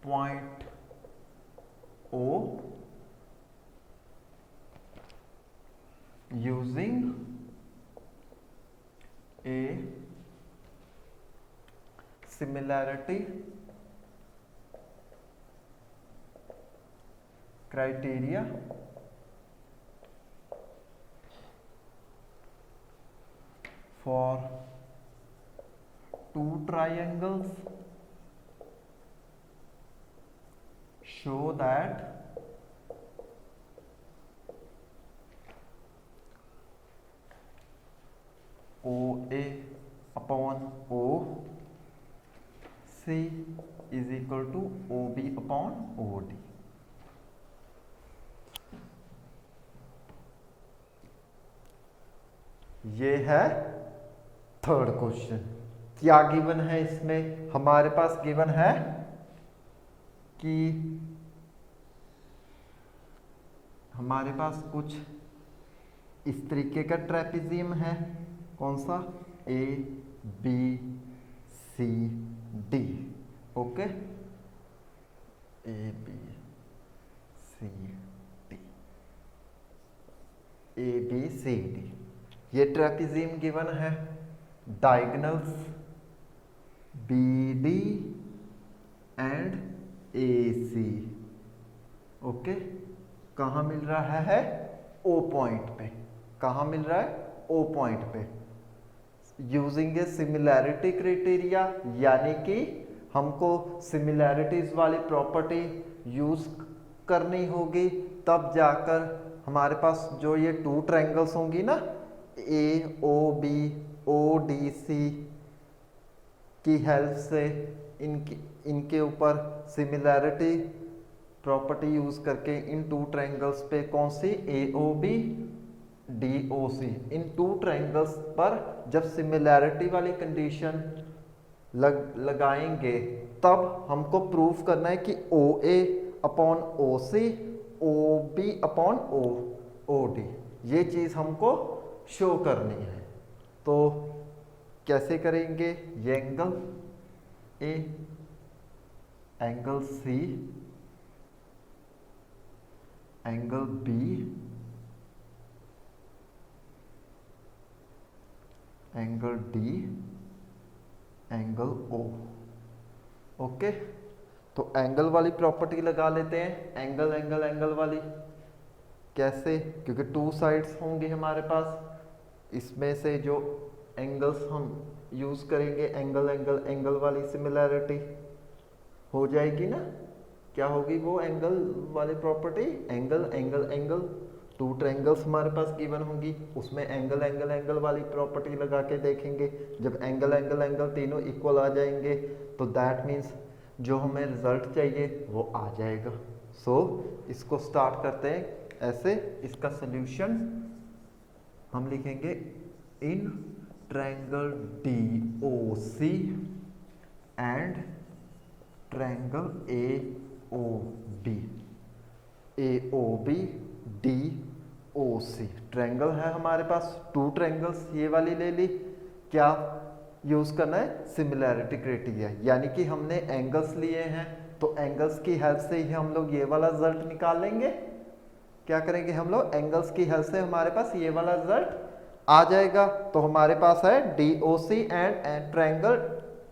point O using a similarity criteria for two triangles show that OA upon OC is equal to OB upon OD. ये है third question. क्या given है इसमें? हमारे पास given है कि हमारे पास कुछ इस तरीके का ट्रेपेजियम है। कौन सा? A B C D. Okay, A B C D, A B C D, ये ट्रेपेजियम गिवन है। Diagonals B D and A C. Okay, कहाँ मिल रहा है? ओ पॉइंट पे। कहाँ मिल रहा है? ओ पॉइंट पे। यूजिंग ए सिमिलैरिटी क्राइटेरिया, यानी कि हमको सिमिलैरिटीज वाली प्रॉपर्टी यूज करनी होगी, तब जाकर हमारे पास जो ये टू ट्रायंगल्स होंगी ना, ए ओ बी ओ डी सी की हेल्प से इनके ऊपर सिमिलैरिटी प्रॉपर्टी यूज करके इन टू ट्रायंगल्स पे कौन सी? A O B D O C, in two triangles पर जब सिमिलैरिटी वाली कंडीशन लगाएंगे तब हमको प्रूफ करना है कि O A upon O C, O B upon O D, ये चीज हमको शो करनी है। तो कैसे करेंगे? ये angle A, angle C, angle B, angle D, angle O. Okay, तो एंगल वाली प्रॉपर्टी लगा लेते हैं, एंगल एंगल एंगल वाली। कैसे? क्योंकि टू साइड्स होंगे हमारे पास, इसमें से जो एंगल्स हम यूज करेंगे एंगल एंगल एंगल वाली सिमिलैरिटी हो जाएगी ना। क्या होगी वो एंगल वाली property? Angle angle angle. Two triangles हमारे पास गिवन होंगी, उसमें एंगल एंगल एंगल वाली प्रॉपर्टी लगा के देखेंगे। जब एंगल एंगल एंगल तीनों इक्वल आ जाएंगे तो दैट मीन्स जो हमें रिजल्ट चाहिए वो आ जाएगा। सो इसको स्टार्ट करते हैं ऐसे। इसका सोल्यूशन हम लिखेंगे in triangle D O C and triangle A O B, A O B D O C. Triangle है हमारे पास, टू ट्रायंगल्स, ये वाली ले ली। क्या यूज करना है? सिमिलैरिटी क्राइटेरिया, यानी कि हमने एंगल्स लिए हैं तो एंगल्स की हेल्प से ही हम लोग ये वाला रिजल्ट निकाल लेंगे। क्या करेंगे हम लोग? एंगल्स की हेल्प से हमारे पास ये वाला रिजल्ट आ जाएगा। तो हमारे पास है D O C and triangle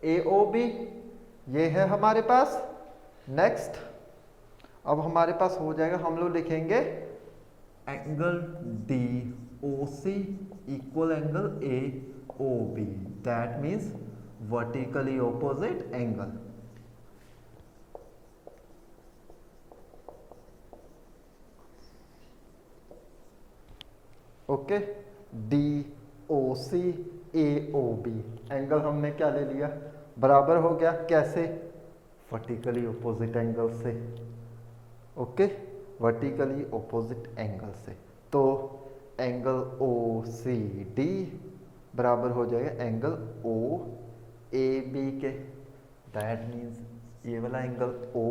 A O B, ये है हमारे पास। नेक्स्ट, अब हमारे पास हो जाएगा, हम लोग लिखेंगे angle D O C equal angle A O B, that means vertically opposite angle. Okay, D O C A O B, angle हमने क्या ले लिया? बराबर हो गया। कैसे? वर्टिकली ऑपोजिट एंगल से। ओके, वर्टिकली ऑपोजिट एंगल से। तो एंगल ओ सी डी बराबर हो जाएगा एंगल ओ ए बी के, दैट मीन्स ये वाला एंगल ओ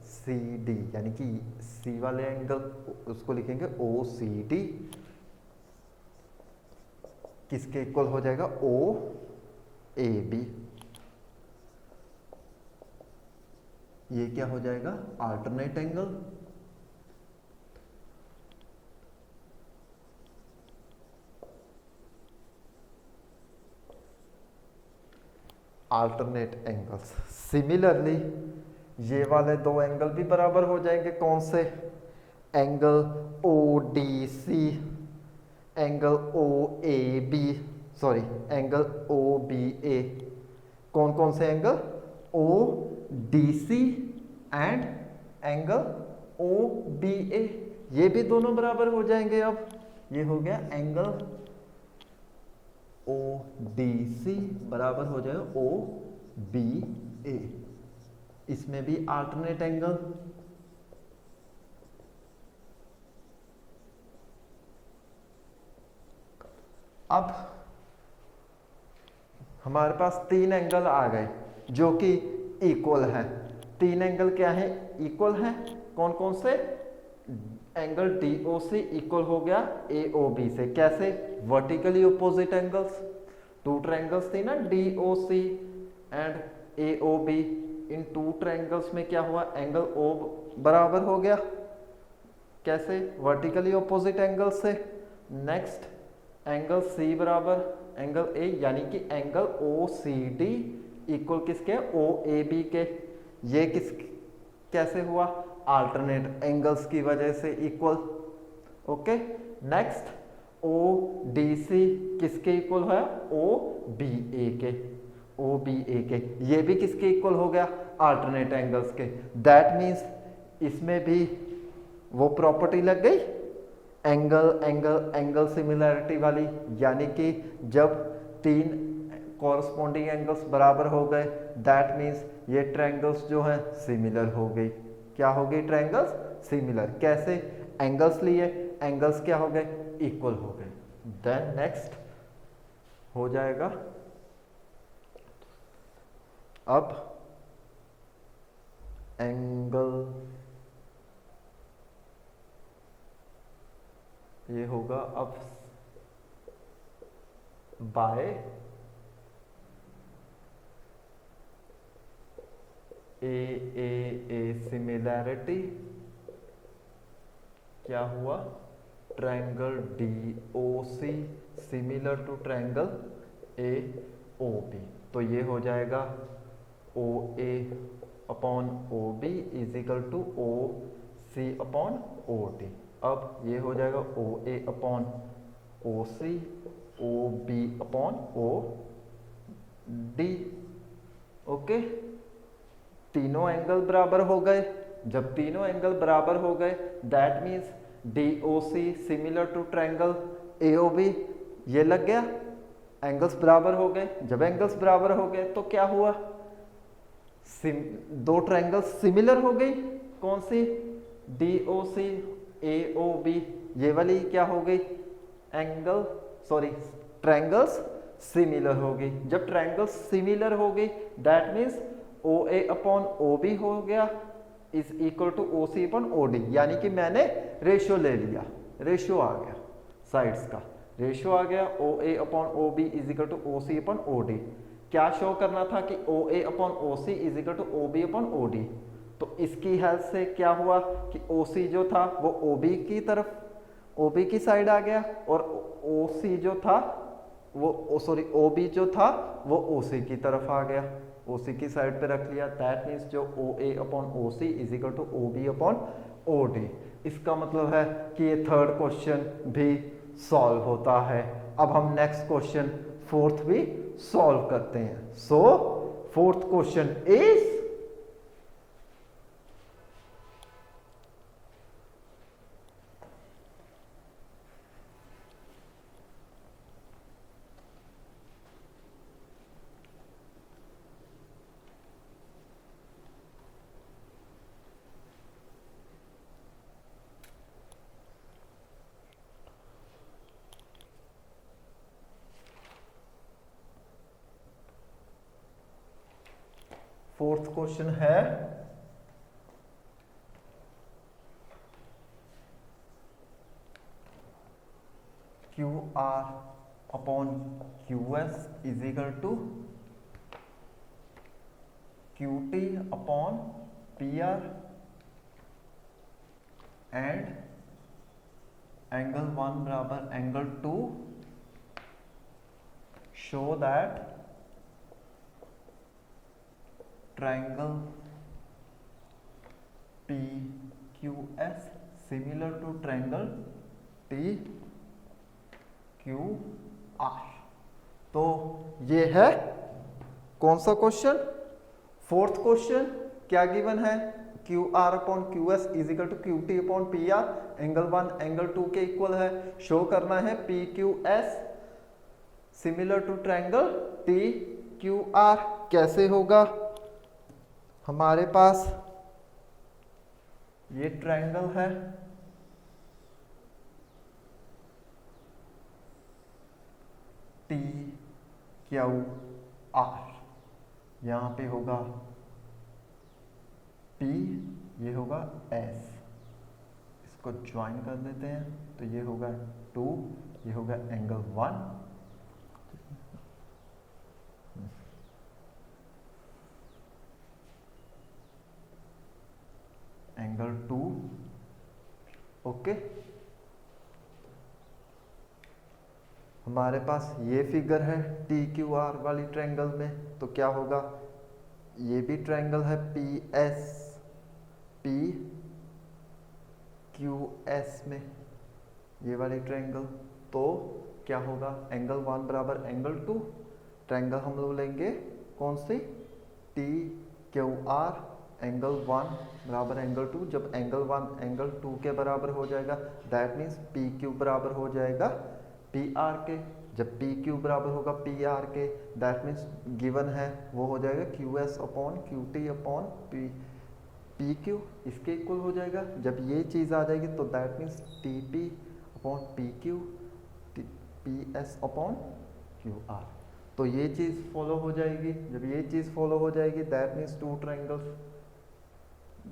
सी डी, यानी कि सी वाले एंगल उसको लिखेंगे ओ सी डी, किसके इक्वल हो जाएगा? O A B. ये क्या हो जाएगा? Alternate angle. Alternate angles. Similarly ये वाले दो एंगल भी बराबर हो जाएंगे। कौन से? Angle O D C, angle O A B, sorry angle O B A. कौन कौन से angle? O D C and angle O B A, ये भी दोनों बराबर हो जाएंगे। अब ये हो गया एंगल ओ डी सी बराबर हो जाएगा ओ बी ए। इसमें भी अल्टरनेट एंगल, अब हमारे पास तीन एंगल आ गए जो कि इक्वल है। तीन एंगल क्या है? इक्वल है। कौन कौन से? Angle D O C equal हो गया ए ओ बी से। कैसे? Vertically opposite angles. Two triangles थी ना, D O C and A O B. इन टू ट्रायंगल्स में क्या हुआ? एंगल ओ बराबर हो गया। कैसे? वर्टिकली अपोजिट एंगल से। नेक्स्ट एंगल सी बराबर एंगल ए, यानी कि angle O C D equal किसके? ओ ए बी के। ये किस कैसे हुआ? अल्टरनेट एंगल्स की वजह से equal. Okay. Next O D C किसके इक्वल है? ओ बी ए के। ओ बी ए के, ये भी किसके इक्वल हो गया? अल्टरनेट एंगल्स के। दैट मीन्स इसमें भी वो प्रॉपर्टी लग गई एंगल एंगल एंगल सिमिलैरिटी वाली, यानी कि जब तीन कॉरस्पॉन्डिंग एंगल्स बराबर हो गए, दैट मीन्स ये ट्रायंगल्स जो हैं सिमिलर हो गई। क्या हो गई? Triangles similar. कैसे? एंगल्स लिए, एंगल्स क्या हो गए? इक्वल हो गए। देन नेक्स्ट हो जाएगा अब एंगल, ये होगा अब बाय ए सिमिलैरिटी क्या हुआ? Triangle D O C similar to triangle A O B. तो ये हो जाएगा O A upon O B is equal to O C upon O D. अब ये हो जाएगा O A upon O C O B upon O D. Okay. तीनों angle बराबर हो गए। जब तीनों एंगल बराबर हो गए, that means D O C similar to triangle A O B, ये लग गया। एंगल्स बराबर हो गए। जब एंगल्स बराबर हो गए तो क्या हुआ? दो ट्रायंगल्स सिमिलर हो गई। कौन सी? D O C A O B, ये वाली क्या हो गई? एंगल सॉरी ट्रायंगल्स सिमिलर हो गई। जब ट्रायंगल्स सिमिलर हो गई, that means O A upon O B हो गया is equal to O C upon O D, यानी कि मैंने रेशियो ले लिया। रेशियो आ गया, साइड्स का रेशियो आ गया। O A upon O B is equal to O C upon O D. क्या शो करना था? कि O A upon O C is equal to O B upon O D. तो इसकी हेल्प से क्या हुआ कि ओ सी जो था वो ओ बी की तरफ, ओ बी की साइड आ गया, और ओ सी जो था वो सॉरी ओ बी जो था वो ओ सी की तरफ आ गया, ओ सी की साइड पे रख लिया। दैट मीन्स जो O A upon O C is equal to O B upon O D. इसका मतलब है कि ये थर्ड क्वेश्चन भी सॉल्व होता है। अब हम नेक्स्ट क्वेश्चन फोर्थ भी सॉल्व करते हैं। So fourth question is fourth question है Q R upon Q S is equal to Q T upon P R and angle 1 बराबर angle 2 show that triangle P Q S similar to triangle T Q R. तो ये है कौन सा question, fourth question. क्या given है, Q R upon Q S is equal to Q T upon P R, angle 1 angle 2 के equal है। Show करना है P Q S similar to triangle T Q R. कैसे होगा, हमारे पास ये ट्रायंगल है, टी क्यू आर, यहां पे होगा P, ये होगा S, इसको ज्वाइन कर देते हैं तो ये होगा 2, ये होगा एंगल 1, एंगल 2। ओके, हमारे पास ये फिगर है टी क्यू आर वाली ट्रायंगल में, तो क्या होगा, ये भी ट्रायंगल है P S P Q S में, ये वाली ट्रायंगल। तो क्या होगा, एंगल 1 बराबर एंगल 2, ट्रायंगल हम लोग लेंगे कौन सी, टी क्यू आर, एंगल 1 बराबर एंगल 2। जब एंगल 1 एंगल 2 के बराबर हो जाएगा, दैट मीन्स पी क्यू बराबर हो जाएगा पी आर के। जब पी क्यू बराबर होगा पी आर के, दैट मीन्स गिवन है वो हो जाएगा Q S upon Q T upon P P Q, इसके इक्वल हो जाएगा। जब ये चीज़ आ जाएगी तो that means T P upon P Q P S upon Q R. तो ये चीज़ फॉलो हो जाएगी। जब ये चीज़ फॉलो हो जाएगी, दैट मीन्स टू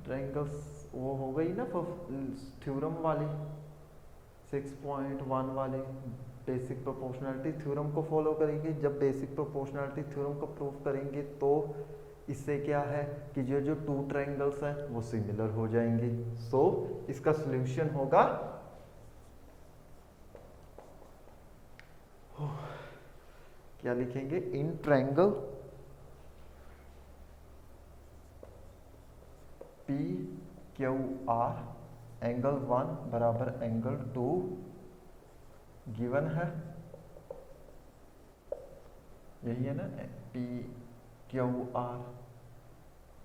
ट्रायंगल्स वो हो गई ना थ्योरम वाली 6.1 वाली बेसिक प्रोपोर्शनैलिटी थ्योरम को फॉलो करेंगे। जब बेसिक प्रोपोर्शनैलिटी थ्योरम को प्रूव करेंगे तो इससे क्या है कि जो जो टू ट्रायंगल्स हैं वो सिमिलर हो जाएंगे। सो इसका सॉल्यूशन होगा क्या लिखेंगे, in triangle P Q are angle 1 बराबर एंगल 2 गिवन है, यही है ना, P Q are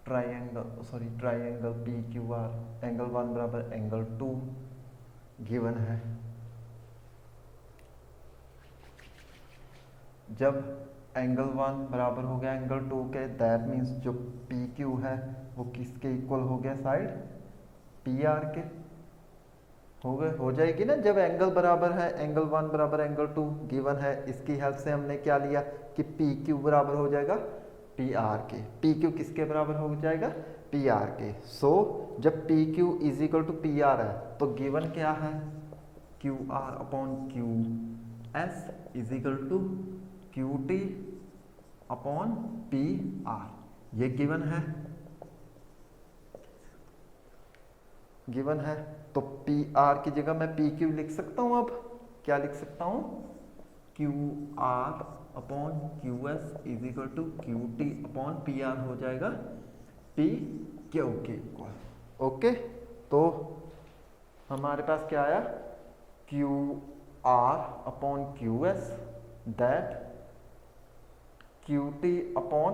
triangle P Q are angle 1 बराबर एंगल 2 गिवन है। जब एंगल 1 बराबर हो गया एंगल 2 के, दैट मीन्स जो पी क्यू है वो किसके इक्वल हो गया, साइड पी आर के हो जाएगी ना। जब एंगल बराबर है एंगल 1 बराबर एंगल 2 गिवन है, इसकी हेल्प से हमने क्या लिया कि पी क्यू बराबर हो जाएगा पी आर के। पी क्यू किसके बराबर हो जाएगा, पी आर के। सो जब P Q is equal to P R है तो गिवन क्या है, Q R upon Q S is equal to Q T upon P R, ये गिवन है। तो पी आर की जगह मैं पी क्यू लिख सकता हूं। अब क्या लिख सकता हूं, Q R upon Q S is equal to Q T upon P R हो जाएगा पी क्यू के इक्वल। ओके, तो हमारे पास क्या आया, Q R upon Q S that Q T upon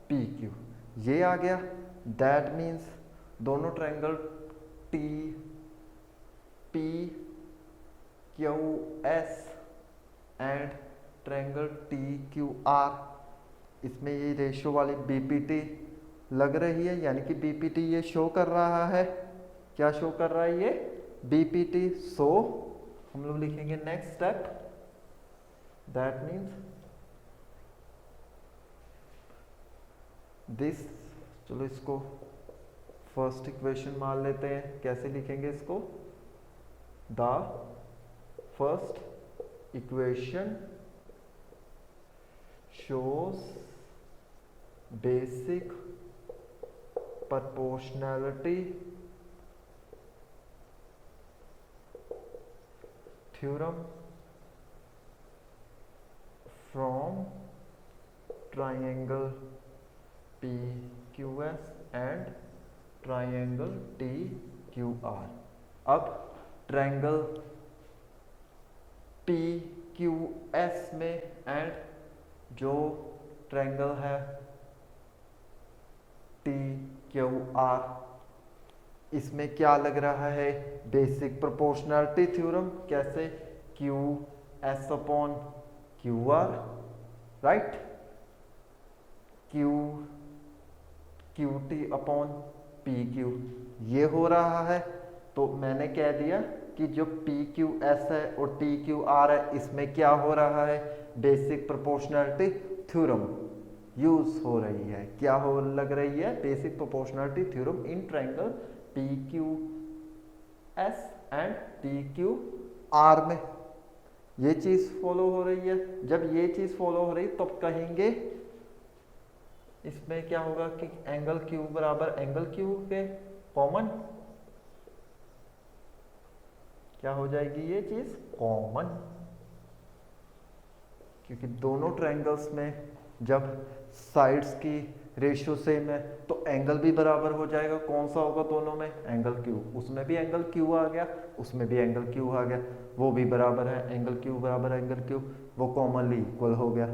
P Q, ये आ गया। दैट मीन्स दोनों triangle T P Q S and triangle T Q R, इसमें ये रेशियो वाली बीपीटी लग रही है, यानी कि बीपीटी ये शो कर रहा है। क्या शो कर रहा है, ये बीपीटी। सो हम लोग लिखेंगे next step, that means this, चलो इसको फर्स्ट इक्वेशन मान लेते हैं। कैसे लिखेंगे इसको, the first equation shows basic proportionality theorem from triangle PQS and triangle TQR अब ट्रायंगल पी क्यू एस में एंड जो ट्रायंगल है टी क्यू आर, इसमें क्या लग रहा है, बेसिक प्रोपोर्शनैलिटी थ्योरम। कैसे, Q S upon Q are, right, Q T upon P Q, ये हो रहा है। तो मैंने कह दिया कि जो पी क्यू एस है और टी क्यू आर है, इसमें क्या हो रहा है, बेसिक प्रोपोर्शनैलिटी थ्योरम यूज हो रही है। क्या हो लग रही है, basic proportionality theorem in triangle P Q S and T Q are में ये चीज फॉलो हो रही है। जब ये चीज फॉलो हो रही तब कहेंगे इसमें क्या होगा कि एंगल क्यू बराबर एंगल क्यू के कॉमन, क्या हो जाएगी ये चीज कॉमन, क्योंकि दोनों ट्रायंगल्स में जब साइड्स की रेशियो सेम है तो एंगल भी बराबर हो जाएगा। कौन सा होगा दोनों में, एंगल क्यू, उसमें भी एंगल क्यू आ गया, उसमें भी एंगल क्यू आ गया, वो भी बराबर है, एंगल क्यू बराबर एंगल क्यू, वो कॉमनली इक्वल हो गया।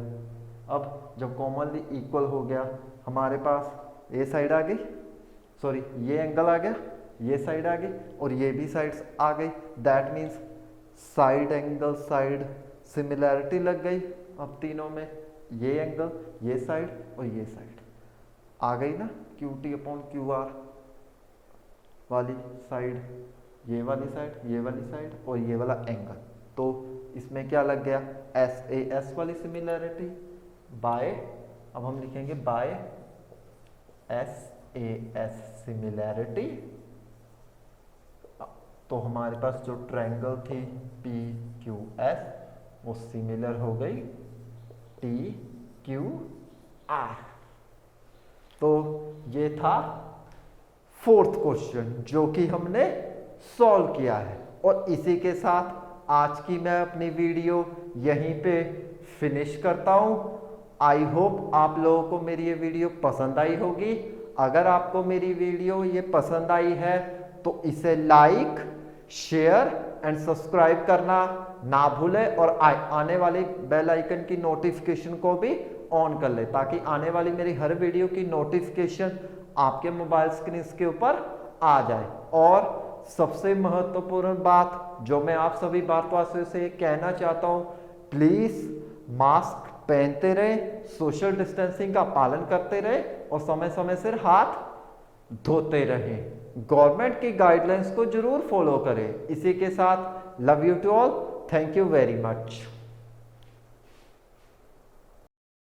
अब जब कॉमनली इक्वल हो गया, हमारे पास ये साइड आ गई, सॉरी ये एंगल आ गया, ये साइड आ गई और ये भी साइड्स आ गई। That means side angle side similarity लग गई। अब तीनों में ये एंगल, ये साइड और ये साइड आ गई ना, Q T upon Q are वाली साइड, ये वाली साइड, ये वाली साइड और ये वाला एंगल। तो इसमें क्या लग गया, एस ए एस वाली सिमिलैरिटी बाय, अब हम लिखेंगे by S A S similarity. तो हमारे पास जो ट्रायंगल थी पी क्यू एस वो सिमिलर हो गई टी क्यू आर। तो ये था फोर्थ क्वेश्चन जो कि हमने सॉल्व किया है। और इसी के साथ आज की मैं अपनी वीडियो यहीं पे फिनिश करता हूं। आई होप आप लोगों को मेरी ये वीडियो पसंद आई होगी। अगर आपको मेरी वीडियो ये पसंद आई है तो इसे लाइक, शेयर एंड सब्सक्राइब करना ना भूलें और आने वाली बेल आइकन की नोटिफिकेशन को भी ऑन कर ले, ताकि आने वाली मेरी हर वीडियो की नोटिफिकेशन आपके मोबाइल स्क्रीन के ऊपर आ जाए। और सबसे महत्वपूर्ण बात जो मैं आप सभी भारतवासियों से कहना चाहता हूं, प्लीज मास्क पहनते रहे, सोशल डिस्टेंसिंग का पालन करते रहे और समय समय से हाथ धोते रहे। गवर्नमेंट की गाइडलाइंस को जरूर फॉलो करें। इसी के साथ love you to all, thank you very much.